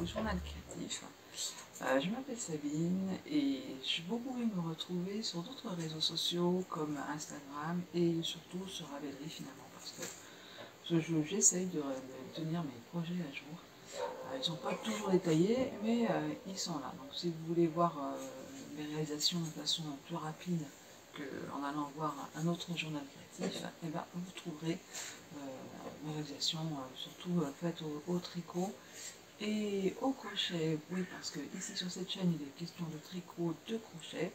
au journal créatif. Je m'appelle Sabine et j'ai beaucoup aimé me retrouver sur d'autres réseaux sociaux comme Instagram et surtout sur Ravelry finalement parce que j'essaye de tenir mes projets à jour. Ils ne sont pas toujours détaillés mais ils sont là. Donc si vous voulez voir mes réalisations de façon plus rapide qu'en allant voir un autre journal créatif, et ben, vous trouverez mes réalisations surtout faites au tricot et au crochet. Oui, parce que ici sur cette chaîne il est question de tricot, de crochet,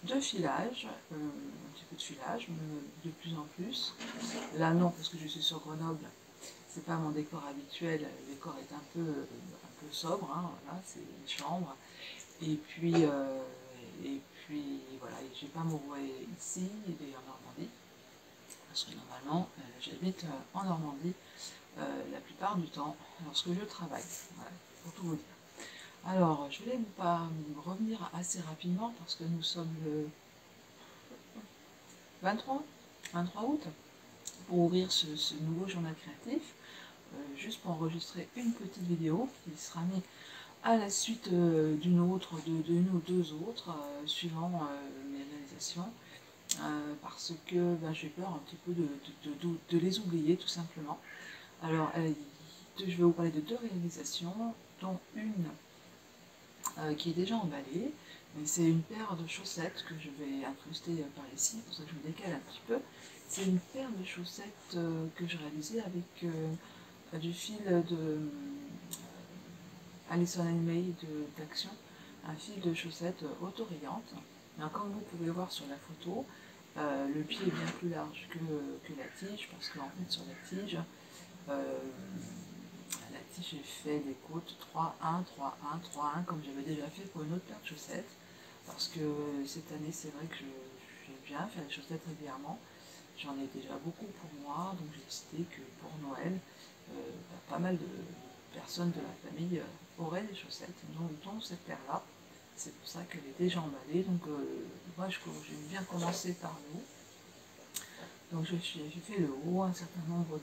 de filage, un petit peu de filage, de plus en plus. Là non, parce que je suis sur Grenoble, c'est pas mon décor habituel, le décor est un peu sobre, hein, voilà, c'est une chambre. Et puis voilà, j'ai pas mon rouet ici, il est en Normandie, parce que normalement j'habite en Normandie la plupart du temps lorsque je travaille, voilà, pour tout vous dire. Alors, je voulais vous revenir assez rapidement parce que nous sommes le 23 août pour ouvrir ce nouveau journal créatif, juste pour enregistrer une petite vidéo qui sera mise à la suite d'une autre, d'une ou deux autres, suivant mes réalisations, parce que j'ai peur un petit peu de les oublier tout simplement. Alors, je vais vous parler de deux réalisations, dont une qui est déjà emballée, mais c'est une paire de chaussettes que je vais incruster par ici, pour ça que je me décale un petit peu. C'est une paire de chaussettes que j'ai réalisée avec du fil de Alison May d'Action, un fil de chaussettes autorayante. Comme vous pouvez voir sur la photo, le pied est bien plus large que la tige, parce qu'en fait sur la tige, j'ai fait des côtes 3-1, 3-1, 3-1, comme j'avais déjà fait pour une autre paire de chaussettes, parce que cette année c'est vrai que j'aime bien faire des chaussettes régulièrement. J'en ai déjà beaucoup pour moi, donc j'ai décidé que pour Noël, pas mal de personnes de la famille auraient des chaussettes, dont cette paire-là. C'est pour ça qu'elle est déjà emballée. Donc moi, j'aime bien commencer par le haut. Donc j'ai fait le haut, un certain nombre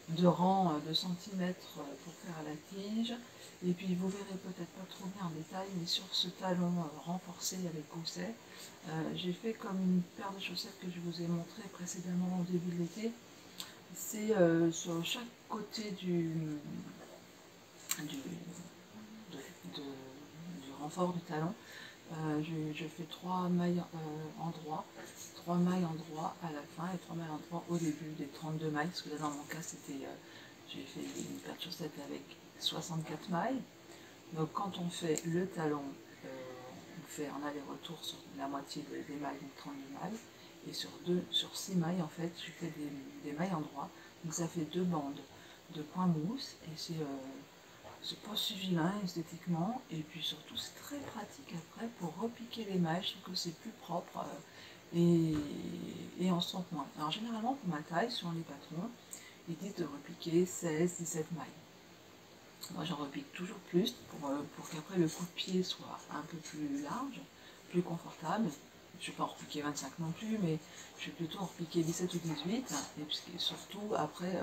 de rangs de centimètres pour faire la tige. Et puis vous verrez peut-être pas trop bien en détail, mais sur ce talon renforcé avec gousset, j'ai fait comme une paire de chaussettes que je vous ai montré précédemment au début de l'été. C'est sur chaque côté du renfort du talon. Je fais 3 mailles en droit à la fin et 3 mailles en droit au début des 32 mailles, parce que là dans mon cas c'était j'ai fait une paire de chaussettes avec 64 mailles. Donc quand on fait le talon, on fait en aller-retour sur la moitié des mailles, donc 32 mailles, et sur 6 mailles en fait je fais des mailles en droit, donc ça fait 2 bandes de point mousse, et c'est pas si vilain esthétiquement, et puis surtout c'est très pratique après pour repiquer les mailles. Je trouve que c'est plus propre et on se trompe moins. Alors généralement pour ma taille, sur les patrons, ils disent de repiquer 16-17 mailles. Moi j'en repique toujours plus pour qu'après le coup de pied soit un peu plus large, plus confortable. Je ne vais pas en repiquer 25 non plus, mais je vais plutôt en repiquer 17 ou 18, et puis surtout après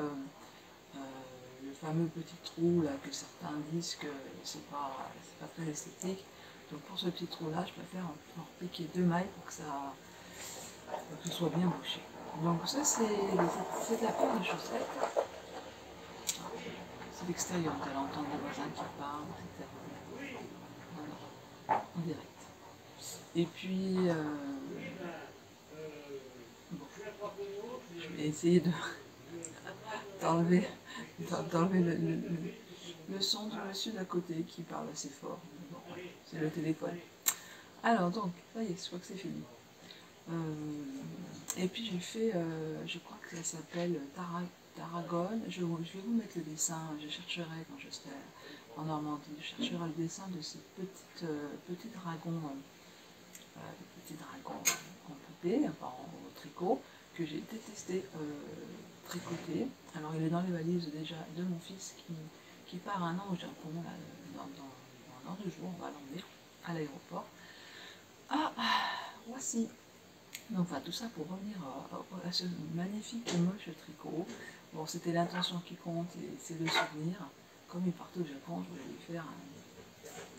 le fameux petit trou là que certains disent que c'est pas très esthétique. Donc pour ce petit trou là, je préfère en repiquer 2 mailles pour que ce soit bien bouché. Donc ça c'est la paire de chaussettes. C'est l'extérieur, vous allez entendre les voisins qui parlent, etc. Voilà, en direct. Et puis bon, je vais essayer d'enlever le son du monsieur d'à côté qui parle assez fort. Bon, c'est le téléphone. Alors donc, ça y est, je crois que c'est fini. Et puis j'ai fait, je crois que ça s'appelle Tarragone. Je vais vous mettre le dessin, je chercherai quand je serai en Normandie, je chercherai le dessin de ces petits dragons en poupée, enfin au tricot, que j'ai détesté tricoter. Alors il est dans les valises déjà de mon fils qui part un an au Japon, là, dans 2 jours, on va l'emmener à l'aéroport. Voici. Donc voilà, tout ça pour revenir à ce magnifique et moche tricot. Bon, c'était l'intention qui compte et c'est le souvenir. Comme il partait au Japon, je voulais lui faire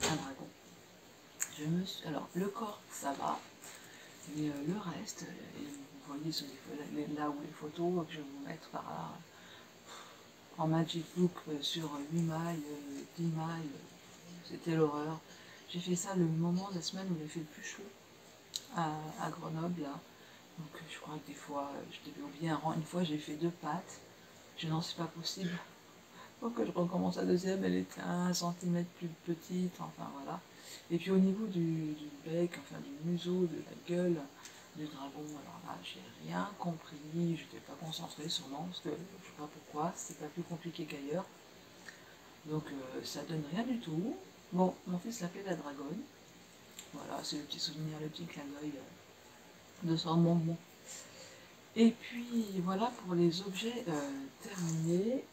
un dragon. Alors, le corps, ça va, mais le reste, vous voyez là où les photos que je vais vous mettre par là, en Magic Book sur 8 mailles, 10 mailles, c'était l'horreur. J'ai fait ça le moment de la semaine où il a fait le plus chaud à Grenoble, là. Donc je crois que des fois, je devais oublier un rang. Une fois, j'ai fait 2 pattes. Je non, c'est pas possible. Faut que je recommence la deuxième, elle était 1 centimètre plus petite, enfin voilà. Et puis au niveau du bec, enfin du museau, de la gueule du dragon, alors là, j'ai rien compris, j'étais pas concentrée sûrement, parce que je sais pas pourquoi, c'était pas plus compliqué qu'ailleurs. Donc ça donne rien du tout. Bon, mon fils l'appelait la dragonne. Voilà, c'est le petit souvenir, le petit clin d'œil de son bonbon. Et puis voilà pour les objets terminés.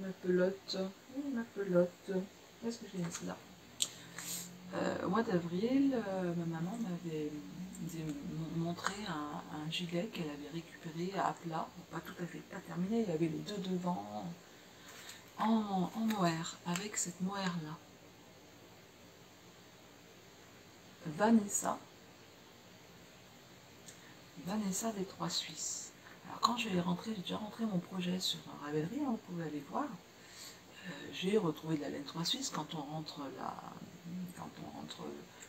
Ma pelote, ma pelote. Qu'est-ce que j'ai mis là? Au mois d'avril, ma maman m'avait montré un gilet qu'elle avait récupéré à plat, pas tout à fait pas terminé, il y avait les 2 devants en mohair, avec cette mohair là. Vanessa des Trois Suisses. Alors quand je vais rentrer, j'ai déjà rentré mon projet sur Ravelry, hein, vous pouvez aller voir. J'ai retrouvé de la laine Trois Suisses quand on rentre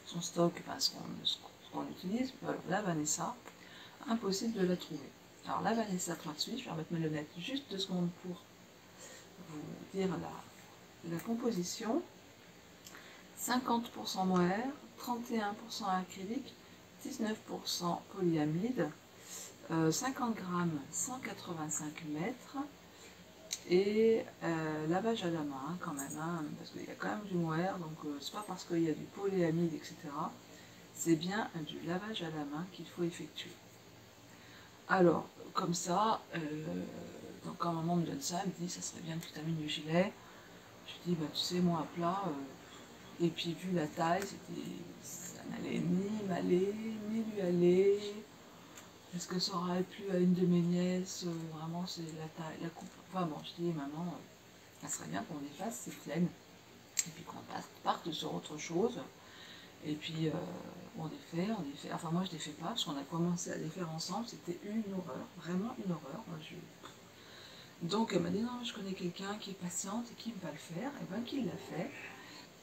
son stock, enfin, ce qu'on utilise. La Vanessa, impossible de la trouver. Alors la Vanessa Trois Suisses, je vais remettre mes lunettes juste 2 secondes pour vous dire la composition. 50% mohair, 31% acrylique, 19% polyamide, 50 grammes, 185 mètres, et lavage à la main hein, quand même, hein, parce qu'il y a quand même du mohair, donc c'est pas parce qu'il y a du polyamide, etc. C'est bien du lavage à la main qu'il faut effectuer. Alors, comme ça, donc quand maman me donne ça, elle me dit ça serait bien que tu termines le gilet. Je dis bah tu sais moi à plat, et puis vu la taille, ça n'allait ni m'aller, ni lui aller. Est-ce que ça aurait plu à une de mes nièces? Vraiment c'est la taille, la coupe. Enfin bon, je dis maman, ça serait bien qu'on défasse ces flemmes, et puis qu'on parte sur autre chose. Et puis on défait, enfin moi je défais pas, parce qu'on a commencé à défaire ensemble, c'était une horreur, vraiment une horreur. Donc elle m'a dit non, je connais quelqu'un qui est patiente et qui va le faire, et bien qui l'a fait.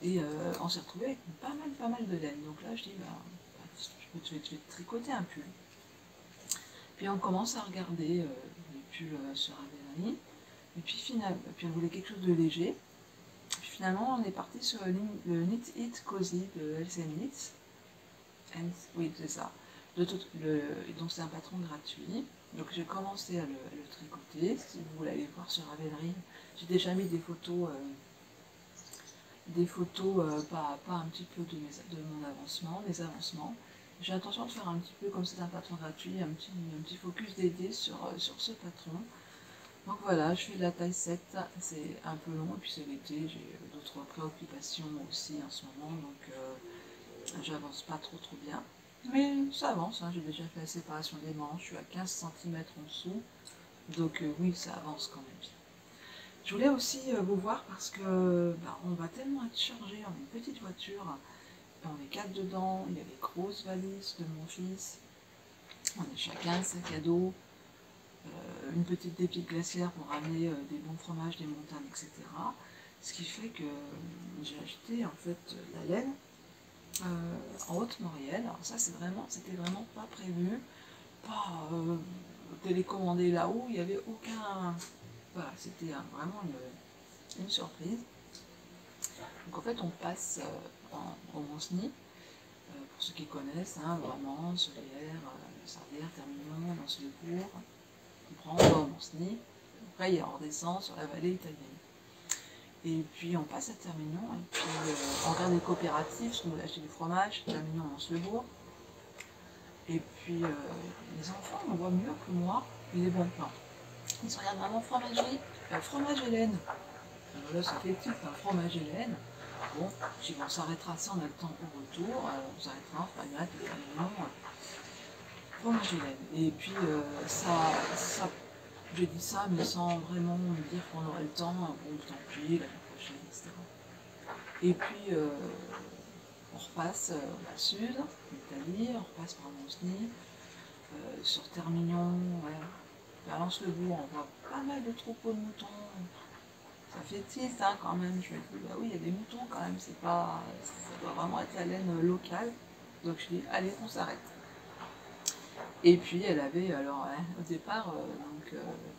Et on s'est retrouvé avec pas mal de laine. Donc là je dis je peux te tricoter un pull. Puis on commence à regarder les pulls sur Ravelry. Et puis on voulait quelque chose de léger. Puis finalement on est parti sur le Knit It Cozy de LC Knits. Oui c'est ça. Donc c'est un patron gratuit. Donc j'ai commencé à le tricoter. Si vous voulez aller voir sur Ravelry, j'ai déjà mis des photos pas un petit peu de mon avancement, mes avancements. J'ai l'intention de faire un petit peu, comme c'est un patron gratuit, un petit focus dédié sur ce patron. Donc voilà, je fais de la taille 7, c'est un peu long, et puis c'est l'été, j'ai d'autres préoccupations aussi en ce moment, donc j'avance pas trop bien. Mais ça avance, hein, j'ai déjà fait la séparation des manches, je suis à 15 cm en dessous, donc oui, ça avance quand même bien. Je voulais aussi vous voir parce que on va tellement être chargé, on a une petite voiture, on est 4 dedans, il y a des grosses valises de mon fils, on a chacun un sac à dos, une petite dépite glaciaire pour ramener des bons fromages, des montagnes, etc. Ce qui fait que j'ai acheté en fait la laine en Haute-Maurienne. Alors ça c'était vraiment pas prévu, pas télécommandé là-haut, il n'y avait aucun... Voilà, c'était vraiment une surprise. Donc en fait on passe en Romanceny, pour ceux qui connaissent, hein, vraiment, Solière, Sardière, Termignon, Lens-le-Bourg, on prend Romanceny, après on redescend sur la vallée italienne. Et puis on passe à Termignon, et puis on regarde les coopératives, parce qu'on voulait acheter du fromage, Termignon, Lens-le-Bourg. Et puis les enfants, on voit mieux que moi, il est bon pain. Ils se regardent vraiment fromagerie, fromage Hélène. Là, ça fait type un fromage Hélène. Bon, si on s'arrêtera, si on a le temps au retour, on s'arrêtera, on fera une hâte, fromage Hélène. Et puis, j'ai dit ça, mais sans vraiment me dire qu'on aurait le temps, bon, tant pis, l'année prochaine, etc. Et puis on repasse au sud, en Italie, on repasse par Mosny, sur Termignon, ouais. Valence-le-Bourg, on voit pas mal de troupeaux de moutons. Ça fait tilt hein, quand même. Je me dis, bah oui, il y a des moutons quand même, c'est pas, ça doit vraiment être la laine locale. Donc je dis, allez, on s'arrête. Et puis elle avait, alors au départ,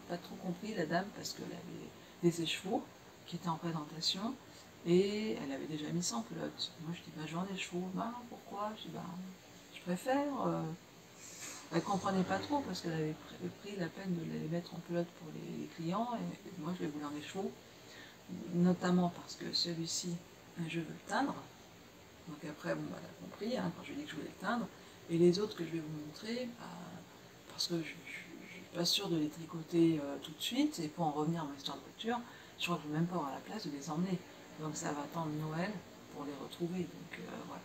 pas trop compris la dame parce qu'elle avait des écheveaux qui étaient en présentation et elle avait déjà mis ça en pelote. Moi je dis, bah j'en ai chevaux, bah pourquoi? Je dis, bah je préfère. Elle comprenait pas trop parce qu'elle avait pris la peine de les mettre en pelote pour les clients et moi je les voulais en écheveau, notamment parce que celui-ci, je veux le teindre. Donc après, bon, bah, elle a compris hein, quand je lui ai dit que je voulais le teindre. Et les autres que je vais vous montrer, bah, parce que je ne suis pas sûre de les tricoter tout de suite, et pour en revenir à mon histoire de voiture, je crois que je ne vais même pas avoir la place de les emmener. Donc ça va attendre Noël pour les retrouver. Donc voilà.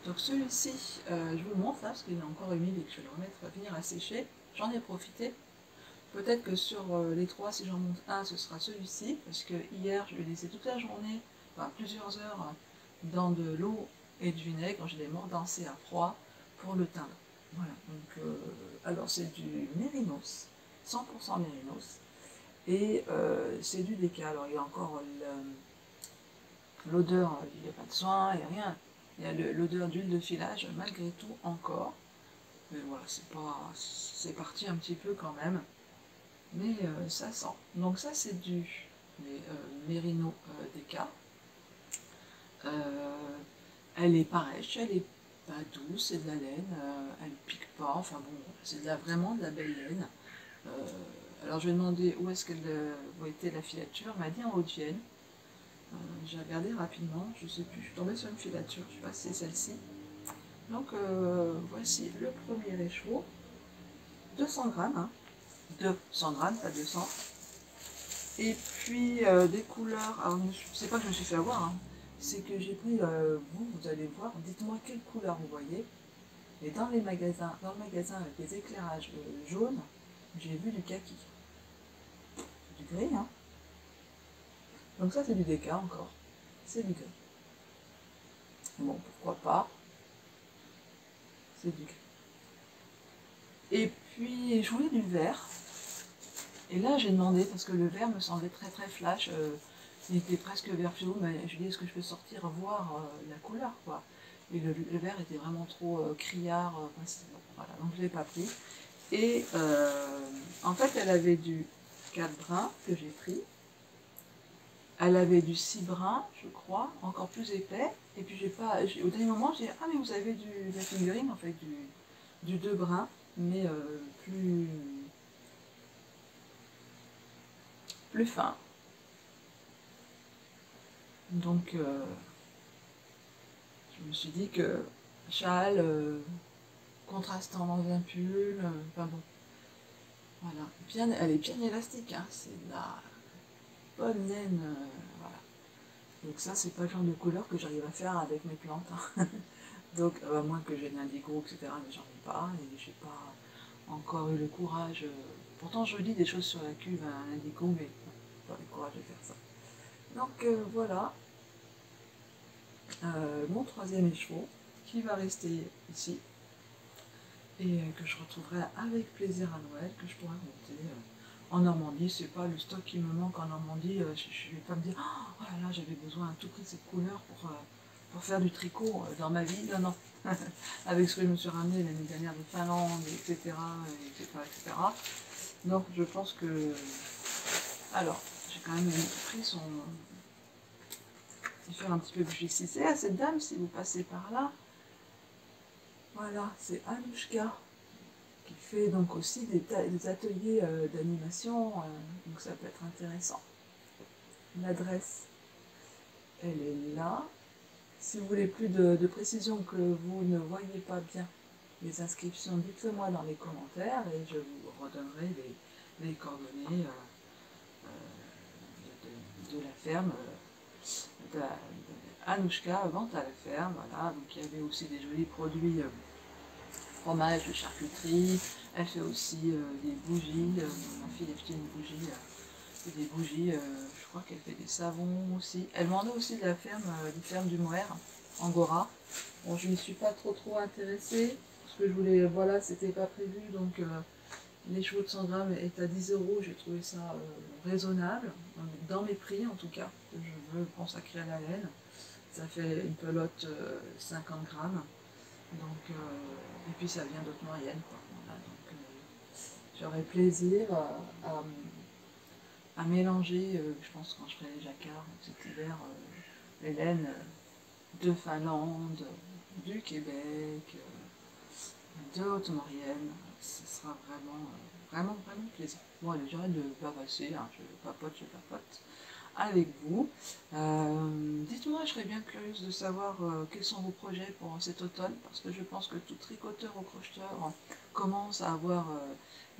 Donc celui-ci, je vous le montre là, parce qu'il est encore humide et que je vais le remettre à venir à sécher. J'en ai profité. Peut-être que sur les trois, si j'en monte un, ce sera celui-ci, parce que hier, je l'ai laissé toute la journée, enfin plusieurs heures, dans de l'eau et du vinaigre. Je l'ai mordancé à froid pour le teindre. Voilà, donc, alors c'est du mérinos, 100% mérinos, et c'est du déca. Alors il y a encore l'odeur, il n'y a pas de soin, il n'y a rien. Il y a l'odeur d'huile de filage, malgré tout, encore. Mais voilà, c'est parti un petit peu quand même. Mais ça sent. Donc ça c'est du Mérino Déca. Elle est pareille, elle est pas douce, c'est de la laine, elle pique pas, enfin bon, c'est vraiment de la belle laine. Alors je lui ai demandé où est-ce où était la filature, elle m'a dit en Haute-Vienne. J'ai regardé rapidement, je sais plus, je suis tombée sur une filature, je sais pas si c'est celle-ci. Donc voici le premier écheveau, 200 grammes, hein. 200 grammes, pas 200. Et puis des couleurs, alors c'est pas que je me suis fait avoir, hein. C'est que j'ai pris, vous allez voir, dites-moi quelle couleur vous voyez. Et dans le magasin avec les éclairages jaunes, j'ai vu du kaki. Du gris, hein. Donc ça c'est du déca encore. C'est du gris. Bon, pourquoi pas. C'est du gris. Et puis je voulais du vert. Et là j'ai demandé, parce que le vert me semblait très très flash. Il était presque vert fluo, mais je lui ai dit est-ce que je peux sortir voir la couleur quoi. Et le vert était vraiment trop criard. Voilà, donc je ne l'ai pas pris. Et en fait, elle avait du 4 brun que j'ai pris. Elle avait du 6 brun, je crois, encore plus épais. Et puis au dernier moment, j'ai dit ah mais vous avez de la figurine, en fait, du 2 brun, mais plus fin. Donc je me suis dit que châle, contrastant dans un pull, enfin bon. Voilà, elle est bien élastique, hein, c'est de la bonne laine, voilà. Donc ça, c'est pas le genre de couleur que j'arrive à faire avec mes plantes. Hein. Donc, à moins que j'ai de l'indigo, etc., mais j'en ai pas, et j'ai pas encore eu le courage. Pourtant, je lis des choses sur la cuve à l'indigo, mais pas le courage de faire ça. Donc voilà, mon troisième écheveau, qui va rester ici, et que je retrouverai avec plaisir à Noël, que je pourrai monter en Normandie. C'est pas le stock qui me manque en Normandie, je ne vais pas me dire oh là là j'avais besoin à tout prix de cette couleur pour faire du tricot dans ma vie, non non, avec ce que je me suis ramené l'année dernière de Finlande, etc. Donc je pense que, alors j'ai quand même pris son, je vais faire un petit peu publicité à cette dame si vous passez par là. Voilà, c'est Anouchka qui fait donc aussi des ateliers d'animation, donc ça peut être intéressant. L'adresse, elle est là. Si vous voulez plus de précision, que vous ne voyez pas bien les inscriptions, dites-le moi dans les commentaires et je vous redonnerai les coordonnées de la ferme Anouchka, vente à la ferme. Voilà. Donc il y avait aussi des jolis produits fromage, de charcuterie. Elle fait aussi des bougies. Ma fille a acheté une bougie Et des bougies, je crois qu'elle fait des savons aussi. Elle m'en a aussi de la ferme, du Moher, Angora. Bon, je ne suis pas trop intéressée, parce que je voulais, voilà, c'était pas prévu, donc les chevaux de 100 grammes est à 10 euros, j'ai trouvé ça raisonnable, dans mes prix en tout cas, que je veux consacrer à la laine. Ça fait une pelote 50 grammes, donc, et puis ça vient d'autres moyennes, quoi. Voilà, donc j'aurai plaisir à mélanger, je pense quand je ferai les jacquards cet hiver, les laines de Finlande, du Québec, de Haute-Maurienne. Ce sera vraiment plaisant. Bon allez, j'arrête de bavasser, hein, je papote avec vous. Dites-moi, je serais bien curieuse de savoir quels sont vos projets pour cet automne, parce que je pense que tout tricoteur ou crocheteur commence à avoir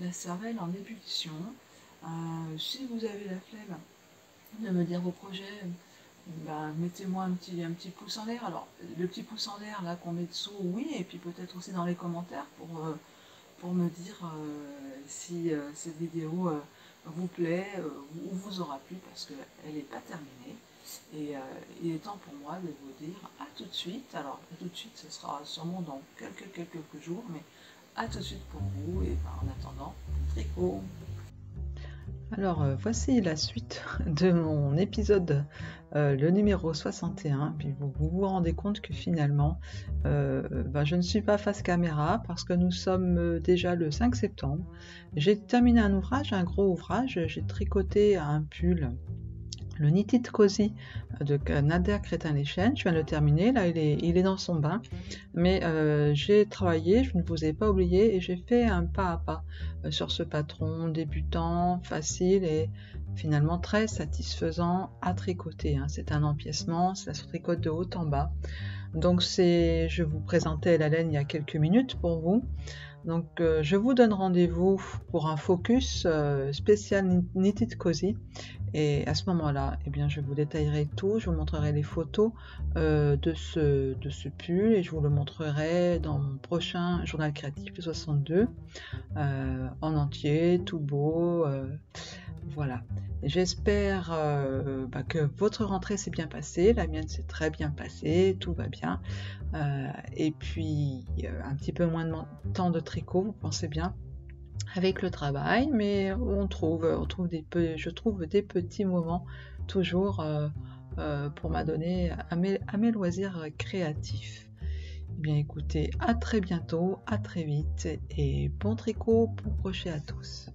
la cervelle en ébullition. Si vous avez la flemme de me dire vos projets, ben, mettez-moi un petit pouce en l'air. Alors, le petit pouce en l'air là qu'on met dessous, oui, et puis peut-être aussi dans les commentaires pour me dire si cette vidéo vous plaît ou vous aura plu, parce qu'elle n'est pas terminée. Et il est temps pour moi de vous dire à tout de suite. Alors, à tout de suite, ce sera sûrement dans quelques jours, mais à tout de suite pour vous. Et ben, en attendant, tricot. Alors, voici la suite de mon épisode, le numéro 61. Puis vous vous rendez compte que finalement, je ne suis pas face caméra parce que nous sommes déjà le 5 septembre. J'ai terminé un ouvrage, un gros ouvrage. J'ai tricoté un pull, le Knitted Cozy de Nadia Crétin-Lechen. Je viens de le terminer, là il est dans son bain, mais j'ai travaillé, je ne vous ai pas oublié, et j'ai fait un pas à pas sur ce patron débutant, facile et finalement très satisfaisant à tricoter, hein. C'est un empiècement, ça se tricote de haut en bas. Donc je vous présentais la laine il y a quelques minutes pour vous. Donc je vous donne rendez-vous pour un focus spécial Knitted Cozy, et à ce moment-là, eh bien, je vous détaillerai tout, je vous montrerai les photos de ce pull, et je vous le montrerai dans mon prochain journal créatif, le 62, en entier, tout beau, voilà. J'espère que votre rentrée s'est bien passée, la mienne s'est très bien passée, tout va bien. Et puis un petit peu moins de temps de tricot, vous pensez bien, avec le travail, mais je trouve des petits moments toujours pour m'adonner à mes loisirs créatifs. Eh bien écoutez, à très bientôt, à très vite, et bon tricot, bon crochet à tous.